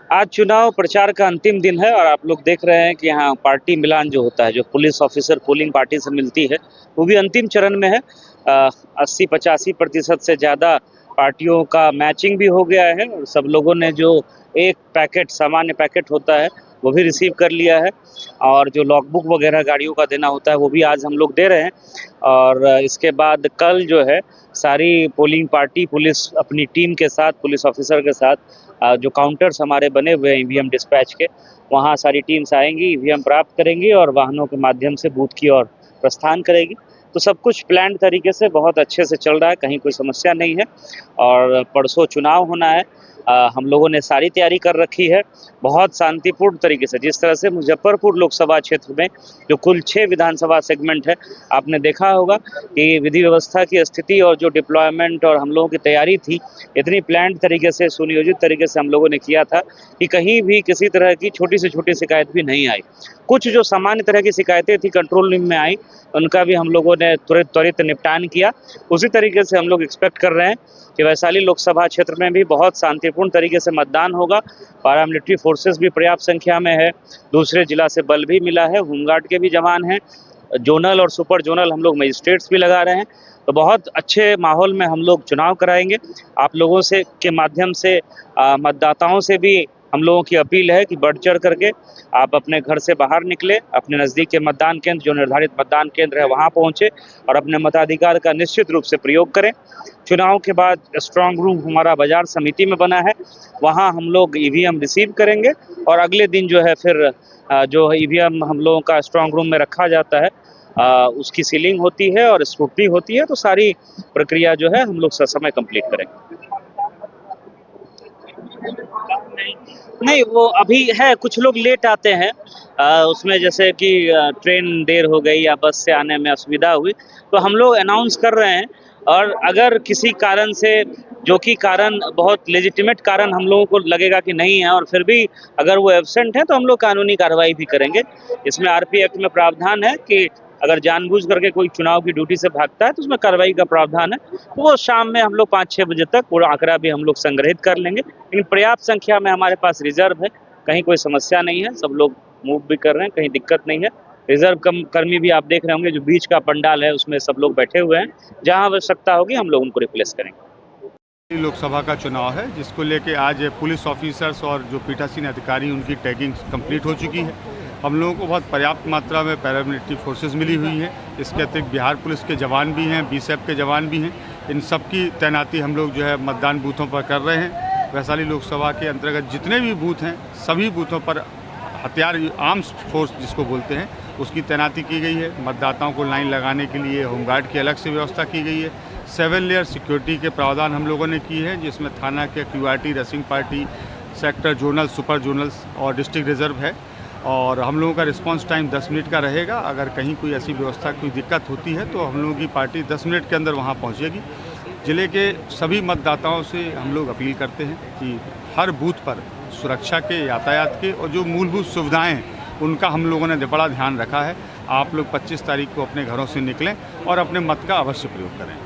आज चुनाव प्रचार का अंतिम दिन है और आप लोग देख रहे हैं कि यहाँ पार्टी मिलान जो होता है, जो पुलिस ऑफिसर पोलिंग पार्टी से मिलती है, वो भी अंतिम चरण में है। 80-85% से ज़्यादा पार्टियों का मैचिंग भी हो गया है और सब लोगों ने जो एक पैकेट सामान्य पैकेट होता है वो भी रिसीव कर लिया है और जो लॉगबुक वगैरह गाड़ियों का देना होता है वो भी आज हम लोग दे रहे हैं। और इसके बाद कल जो है सारी पोलिंग पार्टी पुलिस अपनी टीम के साथ, पुलिस ऑफिसर के साथ, जो काउंटर्स हमारे बने हुए हैं ईवीएम डिस्पैच के, वहाँ सारी टीम्स आएंगी, ईवीएम प्राप्त करेंगी और वाहनों के माध्यम से बूथ की ओर प्रस्थान करेगी। तो सब कुछ प्लान तरीके से बहुत अच्छे से चल रहा है, कहीं कोई समस्या नहीं है। और परसों चुनाव होना है, हम लोगों ने सारी तैयारी कर रखी है बहुत शांतिपूर्ण तरीके से। जिस तरह से मुजफ्फरपुर लोकसभा क्षेत्र में जो कुल 6 विधानसभा सेगमेंट है, आपने देखा होगा कि विधि व्यवस्था की स्थिति और जो डिप्लॉयमेंट और हम लोगों की तैयारी थी, इतनी प्लान्ड तरीके से, सुनियोजित तरीके से हम लोगों ने किया था कि कहीं भी किसी तरह की छोटी से छोटी शिकायत भी नहीं आई। कुछ जो सामान्य तरह की शिकायतें थी कंट्रोल रूम में आई, उनका भी हम लोगों ने त्वरित निपटान किया। उसी तरीके से हम लोग एक्सपेक्ट कर रहे हैं कि वैशाली लोकसभा क्षेत्र में भी बहुत शांतिपूर्ण तरीके से मतदान होगा। पैरामिलिट्री फोर्सेस भी पर्याप्त संख्या में है, दूसरे जिला से बल भी मिला है, होमगार्ड के भी जवान हैं, जोनल और सुपर जोनल हम लोग मजिस्ट्रेट्स भी लगा रहे हैं। तो बहुत अच्छे माहौल में हम लोग चुनाव कराएंगे। आप लोगों से के माध्यम से मतदाताओं से भी हम लोगों की अपील है कि बढ़ चढ़ करके आप अपने घर से बाहर निकले, अपने नज़दीक के मतदान केंद्र, जो निर्धारित मतदान केंद्र है वहाँ पहुँचे और अपने मताधिकार का निश्चित रूप से प्रयोग करें। चुनाव के बाद स्ट्रांग रूम हमारा बाजार समिति में बना है, वहाँ हम लोग ईवीएम रिसीव करेंगे और अगले दिन जो है फिर जो ईवीएम हम लोगों का स्ट्रांग रूम में रखा जाता है, उसकी सीलिंग होती है और स्क्रूटनी होती है। तो सारी प्रक्रिया जो है हम लोग ससमय कंप्लीट करेंगे। नहीं, वो अभी है, कुछ लोग लेट आते हैं, उसमें जैसे कि ट्रेन देर हो गई या बस से आने में असुविधा हुई, तो हम लोग अनाउंस कर रहे हैं। और अगर किसी कारण से, जो कि कारण बहुत लेजिटिमेट कारण हम लोगों को लगेगा कि नहीं है और फिर भी अगर वो एब्सेंट है, तो हम लोग कानूनी कार्रवाई भी करेंगे। इसमें आरपी एक्ट में प्रावधान है कि अगर जानबूझ करके कोई चुनाव की ड्यूटी से भागता है तो उसमें कार्रवाई का प्रावधान है। तो वो शाम में हम लोग 5-6 बजे तक पूरा आंकड़ा भी हम लोग संग्रहित कर लेंगे, लेकिन पर्याप्त संख्या में हमारे पास रिजर्व है, कहीं कोई समस्या नहीं है, सब लोग मूव भी कर रहे हैं, कहीं दिक्कत नहीं है। रिजर्व कर्मी भी आप देख रहे होंगे, जो बीच का पंडाल है उसमें सब लोग बैठे हुए हैं, जहां आवश्यकता होगी हम लोग उनको रिप्लेस करेंगे। लोकसभा का चुनाव है, जिसको लेके आज पुलिस ऑफिसर्स और जो पीठासीन अधिकारी उनकी टैगिंग कंप्लीट हो चुकी है। हम लोगों को बहुत पर्याप्त मात्रा में पैरामिलिट्री फोर्सेस मिली हुई है। इसके अतिरिक्त बिहार पुलिस के जवान भी हैं, बीएसएफ के जवान भी हैं। इन सब की तैनाती हम लोग जो है मतदान बूथों पर कर रहे हैं। वैशाली लोकसभा के अंतर्गत जितने भी बूथ हैं, सभी बूथों पर हथियार, आर्म्स फोर्स जिसको बोलते हैं, उसकी तैनाती की गई है। मतदाताओं को लाइन लगाने के लिए होमगार्ड की अलग से व्यवस्था की गई है। 7 लेयर सिक्योरिटी के प्रावधान हम लोगों ने की है, जिसमें थाना के QRT, racing party, sector, zonal, super zonals और डिस्ट्रिक्ट रिजर्व है। और हम लोगों का रिस्पांस टाइम 10 मिनट का रहेगा। अगर कहीं कोई ऐसी व्यवस्था, कोई दिक्कत होती है तो हम लोगों की पार्टी 10 मिनट के अंदर वहाँ पहुँचेगी। ज़िले के सभी मतदाताओं से हम लोग अपील करते हैं कि हर बूथ पर सुरक्षा के, यातायात के और जो मूलभूत सुविधाएं हैं उनका हम लोगों ने बड़ा ध्यान रखा है। आप लोग 25 तारीख को अपने घरों से निकलें और अपने मत का अवश्य प्रयोग करें।